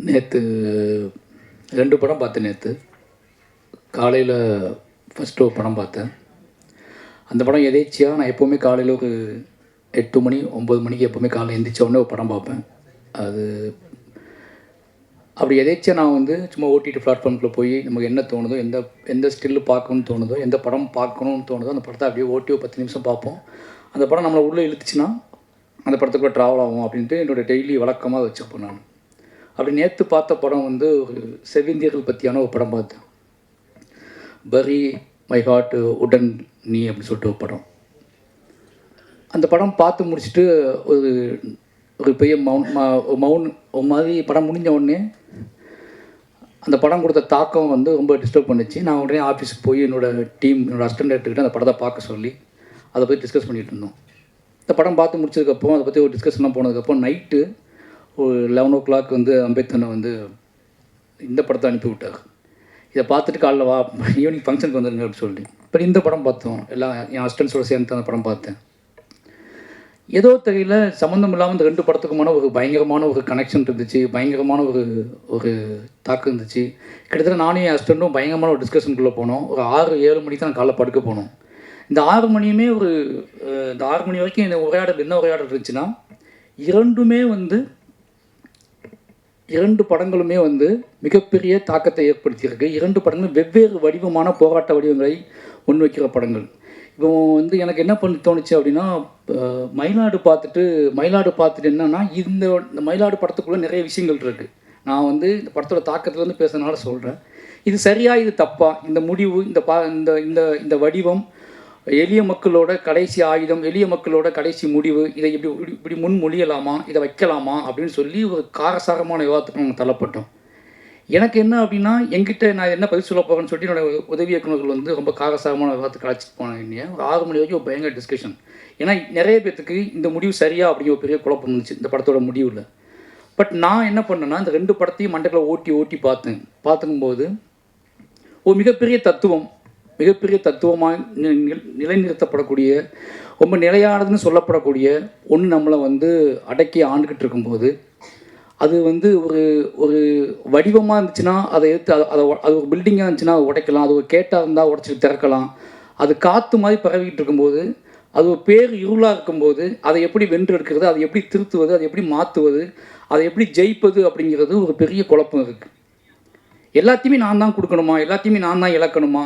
நேற்று 2 படம் பார்த்தேன். நேற்று காலையில் ஃபஸ்ட்டு ஒரு படம் பார்த்தேன். அந்த படம் எதேர்ச்சியாக நான் எப்போவுமே காலையில் ஒரு 8 மணி 9 மணிக்கு எப்போவுமே காலையில் எழுந்திரிச்ச உடனே ஒரு படம் பார்ப்பேன். அது அப்படி எதேர்ச்சியாக நான் வந்து சும்மா ஓடிடி பிளாட்ஃபார்மில் போய் நமக்கு என்ன தோணுதோ, எந்த ஸ்டில்லு பார்க்கணுன்னு தோணுதோ, எந்த படம் பார்க்கணுன்னு தோணுதோ அந்த படத்தை அப்படியே ஓட்டி ஒரு 10 நிமிஷம் பார்ப்போம். அந்த படம் நம்மளை உள்ளே இழுத்துச்சுன்னா அந்த படத்துக்குள்ளே ட்ராவல் ஆகும் அப்படின்ட்டு என்னோடய டெய்லி வழக்கமாக வச்சுப்பேன் நான். அப்படி நேற்று பார்த்த படம் வந்து ஒரு செவ்விந்தியர்கள் பற்றியான ஒரு படம் பார்த்தேன். பரி மை ஹார்ட் உடன் நீ அப்படின்னு சொல்லிட்டு ஒரு படம். அந்த படம் பார்த்து முடிச்சுட்டு ஒரு ஒரு பெரிய ஒரு மாதிரி படம் முடிஞ்ச உடனே அந்த படம் கொடுத்த தாக்கம் வந்து ரொம்ப டிஸ்டர்ப் பண்ணிச்சு. நான் உடனே ஆஃபீஸுக்கு போய் என்னோடய அசிஸ்டன்ட் டைரக்டர்கிட்ட அந்த படத்தை பார்க்க சொல்லி அதை பற்றி டிஸ்கஸ் பண்ணிகிட்டு இருந்தோம். இந்த படம் பார்த்து முடிச்சதுக்கப்புறம் அதை பற்றி ஒரு டிஸ்கஷன்லாம் போனதுக்கப்புறம் நைட்டு ஒரு 11 o'clock வந்து அம்பேத்கரை வந்து இந்த படத்தை அனுப்பி விட்டார். இதை பார்த்துட்டு காலைல வா ஈவினிங் ஃபங்க்ஷனுக்கு வந்துருங்க அப்படின்னு சொல்லி. இப்போ இந்த படம் பார்த்தோம். எல்லாம் என் அசிஸ்டன்ஸோடு சேர்ந்து அந்த படம் பார்த்தேன். ஏதோ தெரியல சம்மந்தம் இல்லாமல் இந்த 2 படத்துக்குமான ஒரு பயங்கரமான ஒரு கனெக்ஷன் இருந்துச்சு. பயங்கரமான ஒரு தாக்கம் இருந்துச்சு. கிட்டத்தட்ட நானும் என் அசிஸ்டண்ட்டும் பயங்கரமான ஒரு டிஸ்கஷனுக்குள்ளே போனோம். ஒரு 6-7 மணிக்கு தான் காலைல படுக்க போனோம். இந்த 6 மணியுமே இந்த 6 மணி வரைக்கும் இந்த உரையாடல் என்ன உரையாடல் இருந்துச்சுன்னா, 2 படங்களுமே வந்து மிகப்பெரிய தாக்கத்தை ஏற்படுத்தியிருக்கு. 2 படங்களும் வெவ்வேறு வடிவமான போராட்ட வடிவங்களை முன்வைக்கிற படங்கள். இப்போ வந்து எனக்கு என்ன தோணுச்சு அப்படின்னா, மயிலாடு பார்த்துட்டு என்னென்னா இந்த மயிலாடு படத்துக்குள்ளே நிறைய விஷயங்கள் இருக்குது. நான் வந்து இந்த படத்தோட தாக்கத்துலேருந்து பேசுறதுனால சொல்கிறேன். இது சரியா இது தப்பா, இந்த முடிவு, இந்த வடிவம், எளிய மக்களோட கடைசி ஆயுதம், எளிய மக்களோட கடைசி முடிவு, இதை இப்படி முன்மொழியலாமா, இதை வைக்கலாமா அப்படின்னு சொல்லி ஒரு காரசாரமான விவாதத்துக்கு நாங்கள் தள்ளப்பட்டோம். எனக்கு என்ன அப்படின்னா, என்கிட்ட நான் என்ன பதில் சொல்ல போகிறேன்னு சொல்லிட்டு என்னோடய உதவி இயக்குநர்கள் வந்து ரொம்ப காரசாரமான விவாதத்துக்கு அழைச்சிட்டு போனேன். என்னைய ஒரு 6 மணி வரைக்கும் ஒரு பயங்கர டிஸ்கஷன். ஏன்னா நிறைய பேர்த்துக்கு இந்த முடிவு சரியா அப்படிங்கிற ஒரு பெரிய குழப்பம் இருந்துச்சு இந்த படத்தோட முடிவில். பட் நான் என்ன பண்ணேன்னா, இந்த 2 படத்தையும் மண்டல ஓட்டி பார்த்துக்கும்போது ஒரு மிகப்பெரிய தத்துவமாக நிலைநிறுத்தப்படக்கூடிய, ரொம்ப நிலையானதுன்னு சொல்லப்படக்கூடிய ஒன்று நம்மளை வந்து அடக்கி ஆண்டுக்கிட்டு இருக்கும்போது, அது வந்து ஒரு வடிவமாக இருந்துச்சுன்னா அதை எடுத்து அது ஒரு பில்டிங்காக இருந்துச்சுன்னா அதை உடைக்கலாம். அது ஒரு கேட்டாக இருந்தால் உடச்சிட்டு திறக்கலாம். அது காற்று மாதிரி பரவிக்கிட்டு இருக்கும்போது, அது ஒரு இருளாக இருக்கும்போது அதை எப்படி வென்றெடுக்கிறது, அதை எப்படி திருத்துவது, அதை எப்படி மாற்றுவது, அதை எப்படி ஜெயிப்பது அப்படிங்கிறது ஒரு பெரிய குழப்பம் இருக்குது. எல்லாத்தையுமே நான் தான் கொடுக்கணுமா, எல்லாத்தையுமே நான் தான் இழக்கணுமா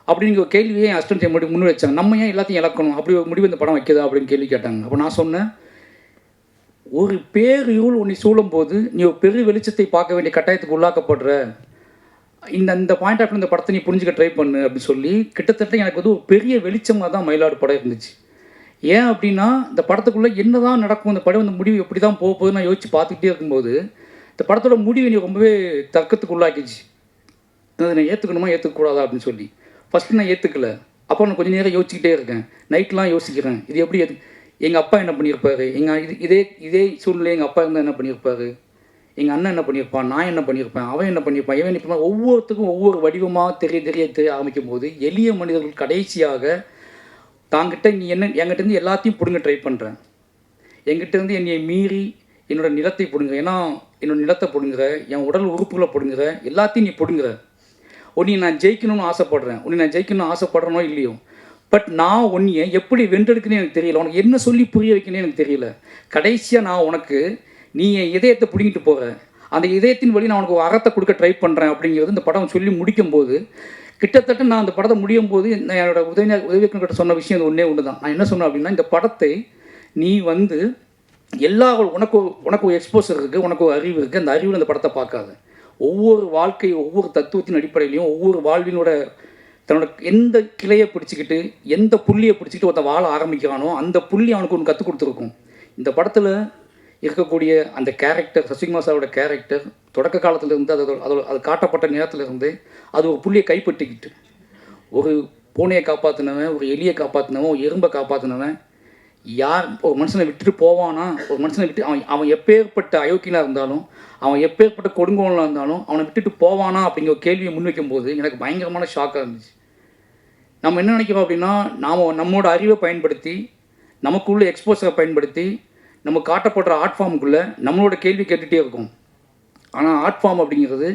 அப்படிங்கிற ஒரு கேள்வியை என் அசிஸ்டன்ட் முன் வச்சாங்க. நம்ம ஏன் எல்லாத்தையும் இழக்கணும், அப்படி ஒரு முடிவு இந்த படம் வைக்கிதா அப்படின்னு கேள்வி கேட்டாங்க. அப்போ நான் சொன்னேன், ஒரு இருள் உன்னை சூழும் போது நீ ஒரு பெரிய வெளிச்சத்தை பார்க்க வேண்டிய கட்டாயத்துக்கு உள்ளாக்கப்படுற. இந்த பாயிண்ட் ஆஃப் இந்த படத்தை நீ புரிஞ்சுக்க ட்ரை பண்ணு அப்படின்னு சொல்லி கிட்டத்தட்ட எனக்கு வந்து ஒரு பெரிய வெளிச்சமாக தான் மயிலாடு படம் இருந்துச்சு. ஏன் அப்படின்னா, இந்த படத்துக்குள்ளே என்ன தான் நடக்கும், இந்த படம் இந்த முடிவு எப்படி தான் போகுது நான் யோசிச்சு பார்த்துக்கிட்டே இருக்கும்போது இந்த படத்தோட முடிவு நீ ரொம்பவே தர்க்கத்துக்கு உள்ளாக்கிச்சு. அதை நான் ஏற்றுக்கணுமா ஏற்றுக்கக்கூடாதா அப்படின்னு சொல்லி ஃபஸ்ட்டு நான் ஏற்றுக்கல. அப்போ நான் கொஞ்சம் நேரம் யோசிச்சுக்கிட்டே இருக்கேன். நைட்லாம் யோசிக்கிறேன், இது எப்படி எங்கள் அப்பா என்ன பண்ணியிருப்பாரு, இதே சூழ்நிலை எங்கள் அப்பா இருந்தால் என்ன பண்ணியிருப்பாரு, எங்கள் அண்ணன் என்ன பண்ணியிருப்பான், நான் என்ன பண்ணியிருப்பேன், அவன் என்ன பண்ணியிருப்பான், இவன் இப்போ ஒவ்வொருத்துக்கும் ஒவ்வொரு வடிவமாக தெரிய ஆரம்பிக்கும் போது எளிய மனிதர்கள் கடைசியாக தாங்கிட்ட நீ என்கிட்டேருந்து எல்லாத்தையும் பிடுங்க ட்ரை பண்ணுறேன். என்கிட்டேருந்து என்னை மீறி என்னோடய நிலத்தை பிடுங்குற, ஏன்னா என்னோடய நிலத்தை பிடுங்குற, என் உடல் உறுப்புகளை பிடுங்குற, எல்லாத்தையும் நீ பிடுங்குற. உன்னை நான் ஜெயிக்கணும்னு ஆசைப்படுறேனோ இல்லையோ, பட் நான் உன்னையை எப்படி வென்றெடுக்குன்னு எனக்கு தெரியல. உனக்கு என்ன சொல்லி புரிய வைக்கணும்னு எனக்கு தெரியல. கடைசியாக நான் உனக்கு நீ என் இதயத்தை பிடிங்கிட்டு போகிற, அந்த இதயத்தின் வழி நான் உனக்கு ஒரு அறத்தை கொடுக்க ட்ரை பண்ணுறேன் அப்படிங்கிறது இந்த படம் சொல்லி முடிக்கும்போது, கிட்டத்தட்ட நான் அந்த படத்தை முடியும் போது நான் என்னோட உதவி இயக்குனர்கிட்ட சொன்ன விஷயம் இது ஒன்று தான். நான் என்ன சொன்னேன் அப்படின்னா, இந்த படத்தை நீ வந்து உனக்கு ஒரு எக்ஸ்போசர் இருக்குது, உனக்கு ஒரு அறிவு இருக்குது, அந்த அறிவில் இந்த படத்தை பார்க்காத. ஒவ்வொரு தத்துவத்தின் அடிப்படையிலையும் ஒவ்வொரு வாழ்வினோட தன்னோட எந்த கிளையை பிடிச்சிக்கிட்டு எந்த புள்ளியை பிடிச்சிக்கிட்டு ஒருத்த வாழ ஆரம்பிக்கிறானோ அந்த புள்ளி அவனுக்கு ஒன்று கற்றுக் கொடுத்துருக்கும். இந்த படத்தில் இருக்கக்கூடிய அந்த கேரக்டர், சசிகுமார் சாரோட கேரக்டர் தொடக்க காலத்திலேருந்து அது காட்டப்பட்ட நேரத்திலேருந்து அது ஒரு புள்ளியை கைப்பற்றிக்கிட்டு ஒரு பூனையை காப்பாற்றினவன், ஒரு எலியை காப்பாற்றினவன், ஒரு எறும்பை காப்பாற்றினவன், ஒரு மனுஷனை விட்டுட்டு போவானா, ஒரு மனுஷனை விட்டு அவன் எப்பேற்பட்ட அயோக்கியனாக இருந்தாலும், அவன் எப்பேற்பட்ட கொடுங்கோலனாக இருந்தாலும் அவனை விட்டுட்டு போவானா அப்படிங்கிற ஒரு கேள்வியை முன்வைக்கும்போது எனக்கு பயங்கரமான ஷாக்காக இருந்துச்சு. நம்ம என்ன நினைக்கிறோம் அப்படின்னா, நம்மளோட அறிவை பயன்படுத்தி, நமக்குள்ள எக்ஸ்போஸரை பயன்படுத்தி, நம்ம காட்டப்படுற ஆர்ட் ஃபார்முக்குள்ளே நம்மளோட கேள்வி கேட்டுகிட்டே இருக்கும். ஆனால் ஆர்ட் ஃபார்ம் அப்படிங்கிறது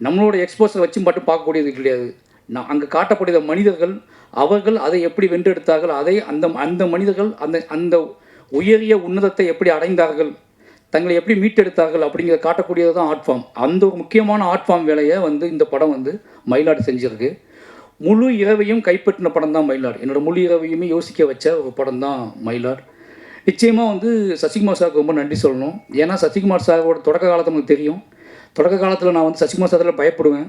நம்மளோட எக்ஸ்போஸரை வச்சு மட்டும் பார்க்கக்கூடியது கிடையாது. அங்கே காட்டக்கூடிய மனிதர்கள் அவர்கள் அதை எப்படி வென்றெடுத்தார்கள், அதை அந்த அந்த மனிதர்கள் அந்த அந்த உயரிய உன்னதத்தை எப்படி அடைந்தார்கள், தங்களை எப்படி மீட்டெடுத்தார்கள் அப்படிங்கிறத காட்டக்கூடியது தான் ஆர்ட் ஃபார்ம். அந்த ஒரு முக்கியமான ஆர்ட் ஃபார்ம் வேலையை வந்து இந்த படம் வந்து மயிலாடு செஞ்சுருக்கு. முழு இரவையும் கைப்பற்றின படம் தான் மயிலாடு. என்னோடய முழு இரவையுமே யோசிக்க வச்ச ஒரு படம் தான் மயிலாடு. நிச்சயமாக வந்து சசிகுமார் சாருக்கு ரொம்ப நன்றி சொல்லணும். ஏன்னா சசிகுமார் சாரோட தொடக்க காலத்தில் நமக்கு தெரியும். தொடக்க காலத்தில் நான் வந்து சசிகுமார் சாரில் பயப்படுவேன்,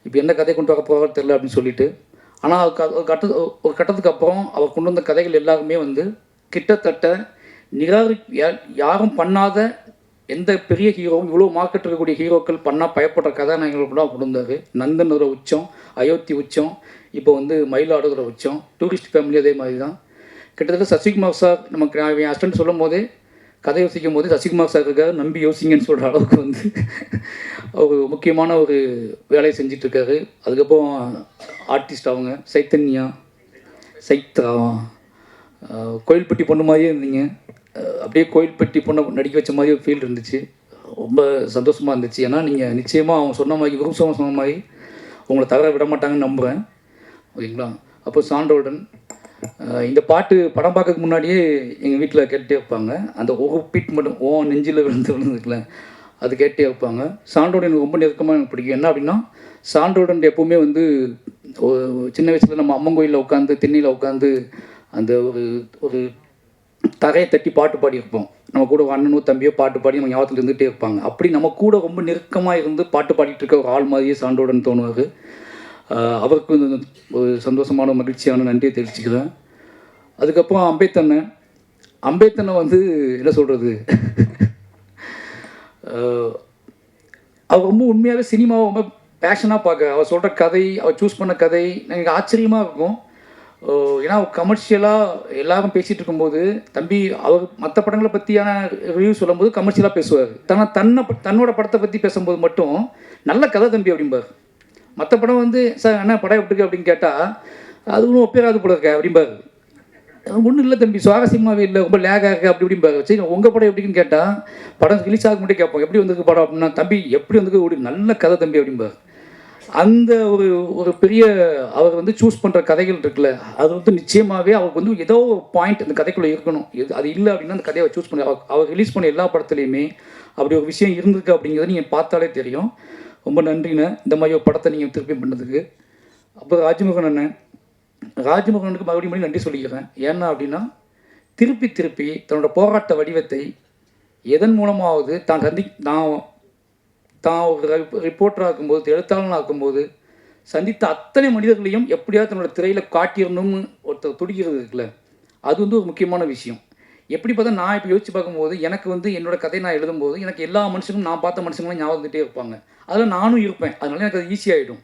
இப்போ என்ன கதை கொண்டு வர போகிறது தெரியல அப்படின்னு சொல்லிட்டு. ஆனால் ஒரு கட்டத்துக்கு அப்புறம் அவர் கொண்டு வந்த கதைகள் எல்லாருமே வந்து கிட்டத்தட்ட யாரும் பண்ணாத எந்த பெரிய ஹீரோவும் இவ்வளோ மார்க்கெட் இருக்கக்கூடிய ஹீரோக்கள் பண்ணால் பயப்படுற கதாநாயகர்கள் கூட கொண்டு வந்தார். நந்தனோட உச்சம், அயோத்தி உச்சம், இப்போ வந்து மயிலாடுதுறை உச்சம், டூரிஸ்ட் ஃபேமிலி அதே மாதிரி தான். கிட்டத்தட்ட சசிகுமார் சார் நமக்கு என் ஹஸ்பண்ட் சொல்லும் போதே கதை யோசிக்கும் போது சசிகுமார் சார் இருக்கார், நம்பி யோசிங்கன்னு சொல்கிற அளவுக்கு வந்து ஒரு முக்கியமான ஒரு வேலையை செஞ்சிட்ருக்காரு. அதுக்கப்புறம் ஆர்டிஸ்ட் அவங்க சைத்ரா கோயில்பட்டி பொண்ணு மாதிரியே இருந்தீங்க. அப்படியே கோயில்பட்டி பொண்ணை நடிக்க வச்ச மாதிரி ஒரு ஃபீல் இருந்துச்சு. ரொம்ப சந்தோஷமாக இருந்துச்சு. ஏன்னா நீங்கள் நிச்சயமாக அவங்க சொன்ன மாதிரி குரூப் சொன்ன மாதிரி உங்களை தவற விட மாட்டாங்கன்னு நம்புகிறேன். ஓகேங்களா? அப்போ சாண்டோல்டன் இந்த பாட்டு படம் பார்க்கறதுக்கு முன்னாடியே எங்கள் வீட்டில் கேட்டே வைப்பாங்க. அந்த ஒரு பீட் மட்டும் நெஞ்சில் விழுந்துருக்குல அது கேட்டே வைப்பாங்க. சாண்டோடன் எனக்கு ரொம்ப நெருக்கமாக எனக்கு பிடிக்கும். என்ன அப்படின்னா சாண்டோடன் எப்போவுமே வந்து சின்ன வயசில் நம்ம அம்மன் கோயிலில் உட்காந்து தென்னையில் உட்காந்து அந்த ஒரு தரையை தட்டி பாட்டு பாடியிருப்போம். நம்ம கூட அண்ணனோ தம்பியோ பாட்டு பாடி நம்ம ஞாபகத்தில் இருந்துகிட்டே இருப்பாங்க. அப்படி நம்ம கூட ரொம்ப நெருக்கமாக இருந்து பாட்டு பாடிட்டு இருக்க ஒரு ஆள் மாதிரியே சாண்டோடன் தோணுவார். அவருக்கு ஒரு சந்தோஷமான மகிழ்ச்சியான நன்றியை தெரிவிச்சுக்கிறேன். அதுக்கப்புறம் அம்பேத்தனை வந்து என்ன சொல்கிறது, அவர் ரொம்ப உண்மையாகவே சினிமாவை ரொம்ப பேஷனாக பார்க்க, அவர் சொல்கிற கதை, அவர் சூஸ் பண்ண கதை எனக்கு ஆச்சரியமாக இருக்கும். ஏன்னா கமர்ஷியலாக எல்லாரும் பேசிகிட்டு இருக்கும்போது தம்பி அவர் மற்ற படங்களை பற்றியான ரிவ்யூ சொல்லும்போது கமர்ஷியலாக பேசுவார். தன்னோட படத்தை பற்றி பேசும்போது மட்டும் நல்ல கதை தம்பி அப்படிம்பார். மற்ற படம் வந்து சார் என்ன படம் எப்படிருக்கு அப்படின்னு கேட்டால் அது ஒன்றும் ஒப்பேராது போல இருக்க அப்படிம்பார். ஒன்றும் இல்லை தம்பி, சுவாரஸ்யமாகவே இல்லை, ரொம்ப லேகாக இருக்குது அப்படி இப்படிம்பார். சரி உங்கள் படம் எப்படின்னு கேட்டால் படம் ரிலீஸ் ஆக மட்டும் கேட்போம், எப்படி வந்திருக்கு படம் அப்படின்னா தம்பி எப்படி வந்திருக்கு ஒரு நல்ல கதை தம்பி அப்படிம்பார். அந்த ஒரு பெரிய அவர் வந்து சூஸ் பண்ணுற கதைகள் இருக்குல்ல, அது வந்து நிச்சயமாகவே அவருக்கு வந்து ஏதோ ஒரு பாயிண்ட் அந்த கதைக்குள்ளே இருக்கணும். அது இல்லை அப்படின்னா அந்த கதையை சூஸ் பண்ணி அவர் ரிலீஸ் பண்ண எல்லா படத்துலையுமே அப்படி ஒரு விஷயம் இருந்திருக்கு அப்படிங்கிறத நீங்கள் பார்த்தாலே தெரியும். ரொம்ப நன்றிண்ணே இந்த மாதிரி ஒரு படத்தை நீங்கள் திருப்பி பண்ணதுக்கு. அப்புறம் ராஜ்மோகனுக்கு மறுபடியும் நன்றி சொல்லிக்கிறேன். ஏன்னா அப்படின்னா திருப்பி தன்னோட போராட்ட வடிவத்தை எதன் மூலமாவது தான் ஒரு ரிப்போர்ட்டராக இருக்கும்போது, எழுத்தாளனாக இருக்கும்போது சந்தித்த அத்தனை மனிதர்களையும் எப்படியாவது தன்னோட திரையில் காட்டிடணும்னு ஒருத்தர் துடிக்கிறது இருக்குல்ல, அது வந்து ஒரு முக்கியமான விஷயம். எப்படி பார்த்தா நான் இப்போ யோசிச்சு பார்க்கும்போது எனக்கு வந்து என்னோடய கதை நான் எழுதும்போது எனக்கு எல்லா மனுஷங்களும் நான் பார்த்த மனுஷங்களும் ஞாபகம் வந்துகிட்டே இருப்பாங்க. அதில் நானும் இருப்பேன், அதனால எனக்கு அது ஈஸியாகிடும்.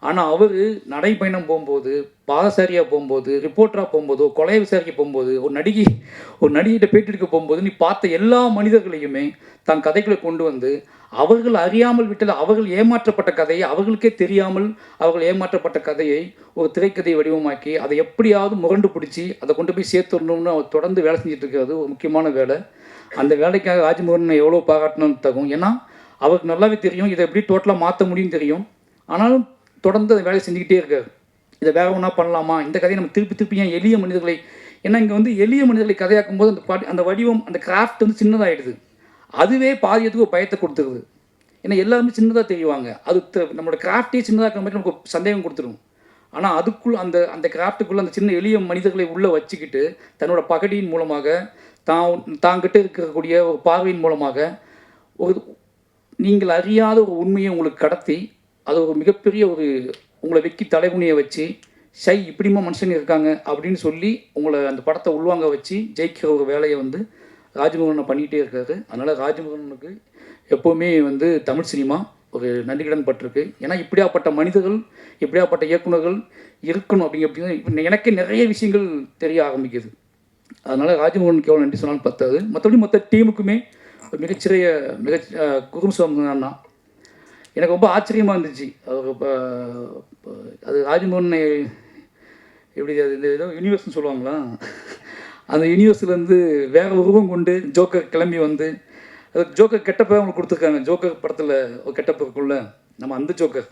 ஆனால் அவர் நடைப்பயணம் போகும்போது, பாதசாரியாக போகும்போது, ரிப்போர்ட்டராக போகும்போது, கொலை விசாரிக்க போகும்போது, ஒரு நடிகைகிட்ட பேட்டி எடுக்க போகும்போது நீ பார்த்த எல்லா மனிதர்களையுமே தன் கதைகளை கொண்டு வந்து அவர்கள் அறியாமல் விட்டது, அவர்கள் ஏமாற்றப்பட்ட கதையை அவர்களுக்கே தெரியாமல் அவர்கள் ஏமாற்றப்பட்ட கதையை ஒரு திரைக்கதை வடிவமாக்கி அதை எப்படியாவது முரண்டு பிடிச்சி அதை கொண்டு போய் சேர்த்துடணும்னு அவர் தொடர்ந்து வேலை செஞ்சுட்டு இருக்கிறது ஒரு முக்கியமான வேலை. அந்த வேலைக்காக ராஜ்மோகன் எவ்வளோ பாராட்டணும்னு தகும். ஏன்னா அவருக்கு நல்லாவே தெரியும் இதை எப்படி டோட்டலாக மாற்ற முடியும் தெரியும். ஆனாலும் தொடர்ந்து அந்த வேலையை செஞ்சுக்கிட்டே இருக்கார். இதை வேற ஒன்றா பண்ணலாமா, இந்த கதையை நம்ம திருப்பி ஏன் எளிய மனிதர்களை, ஏன்னா இங்கே வந்து எளிய மனிதர்களை கதையாக்கும் போது அந்த வடிவம் அந்த கிராஃப்ட் வந்து சின்னதாகிடுது. அதுவே பாதியத்துக்கு ஒரு பயத்தை கொடுத்துருது. ஏன்னா எல்லாருமே சின்னதாக தெரியுவாங்க, அது நம்மளோட கிராஃப்டே சின்னதாக மாதிரி நமக்கு சந்தேகம் கொடுத்துரும். ஆனால் அதுக்குள்ளே அந்த கிராஃப்ட்டுக்குள்ளே அந்த சின்ன எளிய மனிதர்களை உள்ளே வச்சுக்கிட்டு தன்னோட பகடியின் மூலமாக தாங்கிட்ட இருக்கக்கூடிய ஒரு பார்வையின் மூலமாக ஒரு நீங்கள் அறியாத ஒரு உண்மையை உங்களுக்கு கடத்தி அது ஒரு மிகப்பெரிய உங்களை வெக்கி தலைகுனியை வச்சு இப்படிமா மனுஷங்க இருக்காங்க அப்படின்னு சொல்லி உங்களை அந்த படத்தை உள்வாங்க வச்சு ஜெயிக்கிற ஒரு வேலையை வந்து ராஜ்மோகனை பண்ணிகிட்டே இருக்காரு. அதனால் ராஜ்மோகனுக்கு எப்போவுமே வந்து தமிழ் சினிமா ஒரு நன்றிக்கடன் பட்டிருக்கு. ஏன்னா இப்படியாப்பட்ட மனிதர்கள், இப்படியாப்பட்ட இயக்குநர்கள் இருக்கணும் அப்படிங்கிறது எனக்கே நிறைய விஷயங்கள் தெரிய ஆரம்பிக்குது. அதனால் ராஜ்மோகனுக்கு எவ்வளோ நன்றி சொன்னாலும் பத்தாது. மற்ற டீமுக்குமே குரும்சாமி அண்ணா எனக்கு ரொம்ப ஆச்சரியமாக இருந்துச்சு. அது ராஜ்மோகனை எப்படி அது ஏதோ யூனிவர்ஸ்னு சொல்லுவாங்களா, அந்த யூனிவர்ஸ்லேருந்து வேறு உருவம் கொண்டு ஜோக்கர் கிளம்பி வந்து ஜோக்கர் கெட்டப்போ அவங்களுக்கு கொடுத்துருக்காங்க. ஜோக்கர் படத்தில் ஒரு கெட்டப் இருக்குள்ள, நம்ம அந்த ஜோக்கர்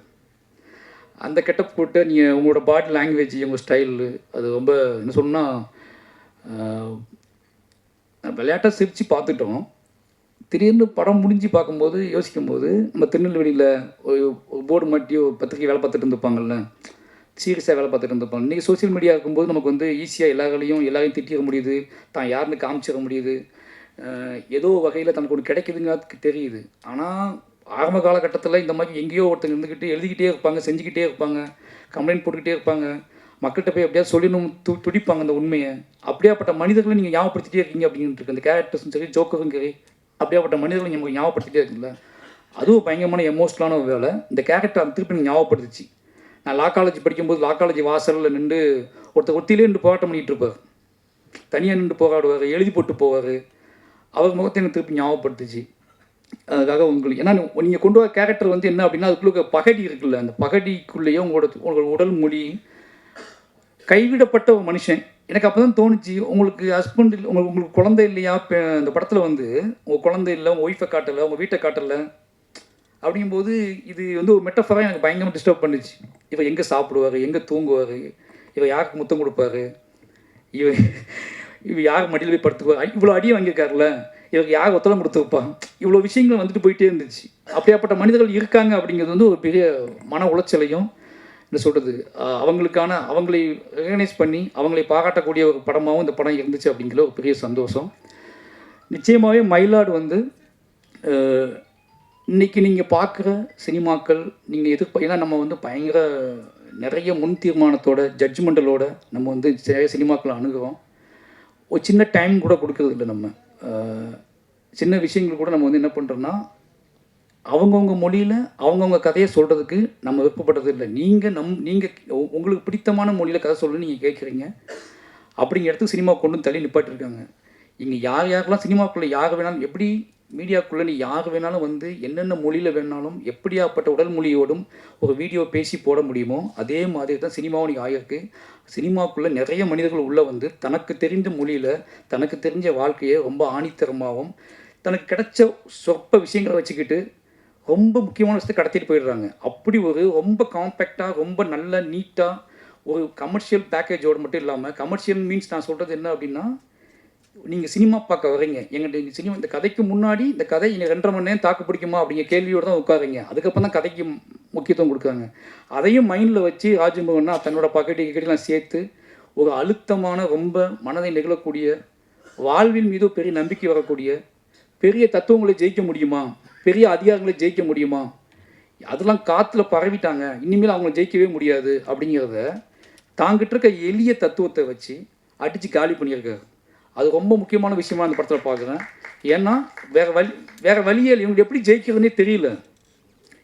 அந்த கெட்டப் போட்டு நீங்கள் உங்களோட பாடி லாங்குவேஜ், உங்கள் ஸ்டைலு அது ரொம்ப என்ன சொன்னால் விளையாட்டாக சிரித்து பார்த்துட்டோம். திடீர்னு படம் முடிஞ்சு பார்க்கும்போது யோசிக்கும்போது நம்ம திருநெல்வேலியில் ஒரு போர்டு மாட்டி ஒரு பத்திரிக்கை வேலை பார்த்துட்டு இருந்துப்பாங்கள்ல, சீரியஸாக வேலை பார்த்துட்டு இருந்துப்பாங்க. இன்றைக்கி சோசியல் மீடியா இருக்கும்போது நமக்கு வந்து ஈஸியாக எல்லாரையும் திட்டிட முடியுது, தான் யாருன்னு காமிச்சிட முடியுது, ஏதோ வகையில் தனக்கு ஒன்று கிடைக்குதுங்கிறதுக்கு தெரியுது. ஆனால் ஆரம்ப காலகட்டத்தில் இந்த மாதிரி எங்கேயோ ஒருத்தங்க இருந்துக்கிட்டு எழுதிக்கிட்டே இருப்பாங்க, செஞ்சுக்கிட்டே இருப்பாங்க, கம்ப்ளைண்ட் போட்டுக்கிட்டே இருப்பாங்க, மக்கள்கிட்ட போய் எப்படியாவது சொல்லணும் துடிப்பாங்க அந்த உண்மையை. அப்படியாப்பட்ட மனிதர்களை நீங்கள் ஞாபகப்படுத்திட்டே இருக்கீங்க அப்படின்ட்டு இருக்கு. அந்த கேரக்டர்ஸும் சரி, ஜோக்கரும் சரி, அப்படியாப்பட்ட மனிதர்களை நமக்கு ஞாபகப்படுத்திட்டே இருக்குல்ல, அதுவும் பயங்கரமான எமோஷனலான ஒரு வேலை. இந்த கேரக்டர் அந்த திருப்பி எனக்கு ஞாபகப்படுத்துச்சு. நான் லா காலேஜ் படிக்கும்போது லா காலேஜ் வாசலில் நின்று ஒத்திலே நின்று போராட்டம் பண்ணிகிட்டு இருப்பார், தனியாக நின்று போராடுவார், எழுதி போட்டு போவார். அவர் முகத்தை எனக்கு திருப்பி ஞாபகப்படுத்துச்சு. அதுக்காக உங்களுக்கு ஏன்னா நீங்கள் கொண்டு வர கேரக்டர் வந்து என்ன அப்படின்னா, அதுக்குள்ளே பகடி இருக்குல்ல, அந்த பகடிக்குள்ளேயே உங்களோட உடல் மொழி, கைவிடப்பட்ட ஒரு மனுஷன். எனக்கு அப்போ தான் தோணுச்சு, உங்களுக்கு ஹஸ்பண்ட் இல்லை, உங்களுக்கு குழந்தை இல்லையா? இந்த படத்தில் வந்து உங்கள் குழந்தை இல்லை, உங்கள் ஒய்ஃபை காட்டலை, உங்கள் வீட்டை காட்டலை. அப்படிங்கும்போது இது வந்து ஒரு மெட்டஃபராக எனக்கு பயங்கரமாக டிஸ்டர்ப் பண்ணுச்சு. இவர் எங்கே சாப்பிடுவார், எங்கே தூங்குவார், இவர் யாருக்கு முத்தம் கொடுப்பார், இவர் யார் மடியில் போய் படுத்துக்குவார், இவ்வளோ அடியை வாங்கியிருக்காருல, இவருக்கு யார் ஒத்தலம் கொடுத்துருப்பாங்க, இவ்வளோ விஷயங்கள் வந்துட்டு போயிட்டே இருந்துச்சு. அப்படியாப்பட்ட மனிதர்கள் இருக்காங்க அப்படிங்கிறது வந்து ஒரு பெரிய மன உளைச்சலையும் என்ன சொல்கிறது, அவங்களை ரெகனைஸ் பண்ணி அவங்களை பாராட்டக்கூடிய ஒரு படமாகவும் இந்த படம் இருந்துச்சு அப்படிங்கிற ஒரு பெரிய சந்தோஷம். நிச்சயமாகவே மயிலாடு வந்து இன்றைக்கி நீங்கள் பார்க்குற சினிமாக்கள் நீங்கள் ஏன்னா நம்ம வந்து பயங்கர நிறைய முன் தீர்மானத்தோட ஜட்ஜ்மெண்டலோட நம்ம வந்து நிறைய சினிமாக்களை அணுகிறோம். ஒரு சின்ன டைம் கூட கொடுக்கறது இல்லை. நம்ம சின்ன விஷயங்கள் கூட நம்ம வந்து என்ன பண்ணுறோன்னா, அவங்கவுங்க மொழியில் அவங்கவுங்க கதையை சொல்கிறதுக்கு நம்ம விருப்பப்படுறது இல்லை. நீங்கள் உங்களுக்கு பிடித்தமான மொழியில் கதை சொல்லணும்னு நீங்கள் கேட்குறீங்க. அப்படிங்கிற இடத்துக்கு சினிமா கொண்டு தள்ளி நிப்பாட்டிருக்காங்க. இங்கே யாரெல்லாம் சினிமாக்குள்ளே யார் வேணாலும், எப்படி மீடியாக்குள்ளே நீ யார் வேணாலும் வந்து என்னென்ன மொழியில் வேணாலும் எப்படியாப்பட்ட உடல் மொழியோடும் ஒரு வீடியோ பேசி போட முடியுமோ அதே மாதிரி தான் சினிமாவும் நீங்கள் ஆகியிருக்கு. சினிமாக்குள்ளே நிறைய மனிதர்கள் உள்ளே வந்து தனக்கு தெரிந்த மொழியில் தனக்கு தெரிஞ்ச வாழ்க்கையை ரொம்ப ஆணித்தரமாகவும் தனக்கு கிடைச்ச சொற்ப விஷயங்களை வச்சுக்கிட்டு ரொம்ப முக்கியமான விஷயத்தை கடத்திட்டு போயிடுறாங்க. அப்படி ஒரு ரொம்ப காம்பேக்டாக ரொம்ப நல்ல நீட்டாக ஒரு கமர்ஷியல் பேக்கேஜோடு மட்டும் இல்லாமல், கமர்ஷியல் மீன்ஸ் நான் சொல்கிறது என்ன அப்படின்னா, நீங்கள் சினிமா பார்க்க வரீங்க, எங்கள்கிட்ட சினிமா இந்த கதைக்கு முன்னாடி இந்த கதை இன்னும் 2.5 மணி நேரம் தாக்கு பிடிக்குமா அப்படிங்கிற கேள்வியோடு தான் உட்காருங்க. அதுக்கப்புறம் தான் கதைக்கு முக்கியத்துவம் கொடுக்குறாங்க. அதையும் மைண்டில் வச்சு ராஜ்மோகனா தன்னோட பக்கெல்லாம் சேர்த்து ஒரு அழுத்தமான ரொம்ப மனதை நெகிழக்கூடிய வாழ்வின் மீது பெரிய நம்பிக்கை வரக்கூடிய பெரிய தத்துவங்களை ஜெயிக்க முடியுமா, பெரிய அதிகாரங்களை ஜெயிக்க முடியுமா, அதெல்லாம் காற்றுல பரவிட்டாங்க, இனிமேல் அவங்கள ஜெயிக்கவே முடியாது அப்படிங்கிறத தாங்கிட்டு இருக்க எளிய தத்துவத்தை வச்சு அடித்து காலி பண்ணியிருக்காரு. அது ரொம்ப முக்கியமான விஷயமா அந்த படத்தில் பார்க்குறேன். ஏன்னா வேறு வழியே இல்லை, இவங்களுக்கு எப்படி ஜெயிக்கிறதுனே தெரியல.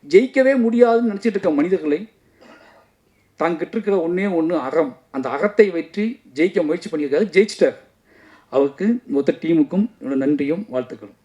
ஜெயிக்கவே முடியாதுன்னு நினச்சிட்டு இருக்க மனிதர்களை தாங்கிட்டு இருக்கிற ஒன்று அறம், அந்த அறத்தை வெற்றி ஜெயிக்க முயற்சி பண்ணியிருக்காரு, ஜெயிச்சிட்டார். அவருக்கு மொத்த டீமுக்கும் என்னோட நன்றியும் வாழ்த்துக்களும்.